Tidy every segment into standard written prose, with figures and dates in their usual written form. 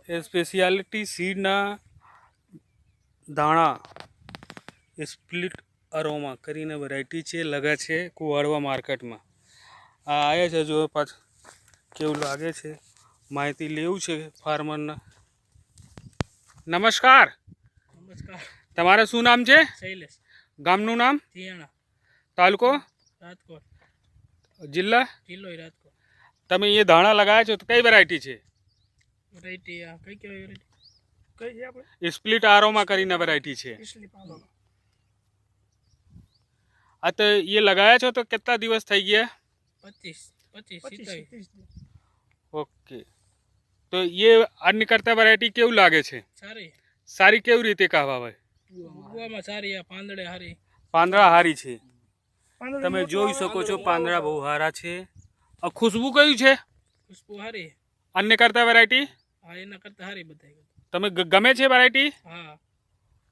Speciality સીડના દાણા split aroma કરીને variety છે, લગે છે કુવાડવા માર્કેટમાં. આ આવ્યા છે, જો પાછું કેવું લાગે છે, માહિતી લેવું છે ફાર્મરના. નમસ્કાર. નમસ્કાર. તમારું શું નામ છે? શૈલેષ. ગામનું નામ? થિયાણા. તાલુકો? રાજકોટ. જિલ્લા? જિલ્લો રાજકોટ. તમે એ દાણા લગાવ્યા છો તો કઈ વેરાયટી છે? વેરાયટી આ કઈ કઈ વેરાયટી કઈ છે આપણે? સ્પ્લિટ આરોમા કરીને વેરાયટી છે. આ તો એ લગાવ્યા છો તો કેટલા દિવસ થઈ ગયા? 25 ઓકે. તો એ અન્ય કરતા વેરાયટી કેવું લાગે છે? સારી. સારી કેવી રીતે કહેવા ભાઈ? ઉગવામાં સારી, આ પાંદડે સારી. પાંદડા હારી છે. તમે જોઈ શકો છો પાંદડા બહુ સારા છે. આ ખુશ્બુ કયું છે? ખુશ્બુ સારી. અન્ય કરતા વેરાયટી? હા, એના કરતા સારી બધાય. તમે ગમે છે વેરાયટી? હા.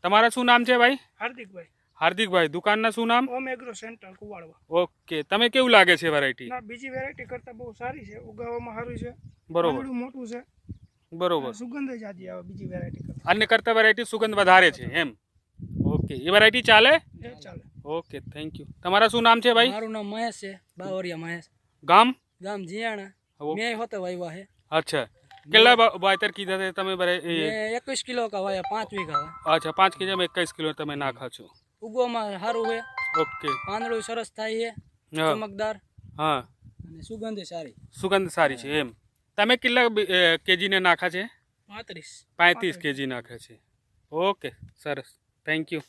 તમારા શું નામ છે ભાઈ? હાર્દિકભાઈ. હાર્દિકભાઈ. દુકાનના શું નામ? ઓમ એગ્રો સેન્ટર કુવાડવા. ઓકે. તમે કેવું લાગે છે વેરાયટી? ના, બીજી વેરાયટી કરતા બહુ સારી છે, ઉગાવવામાં સારું છે. બરોબર. મોટું છે. બરોબર. સુગંધ જાજી આવે બીજી વેરાયટી કરતા. અન્ય કરતા વેરાયટી સુગંધ વધારે છે એમ. ઓકે. એ વેરાયટી ચાલે? ચાલે. Okay, thank you. તમારા શું નામ છે ભાઈ? મારું નામ મહેશ છે, બાવરિયા મહેશ. ગામ? ગામ જીયાણા. મેં હોતે વાવ્યા है. अच्छा. કેટલા વાયતર કીધા છે તમે? 21 કિલો કા વાયા, 5 વીઘા. અચ્છા, 5 કિલોમાં 21 કિલો તમે નાખા છો. ઉગવામાં સારું છે. ઓકે. પાંદડું સરસ થાય છે, ચમકદાર. હા. અને સુગંધ સારી. સુગંધ સારી છે એમ. તમે કેટલા કેજીને નાખા છે? 35 કેજી નાખે છે. ઓકે, સરસ. Thank you.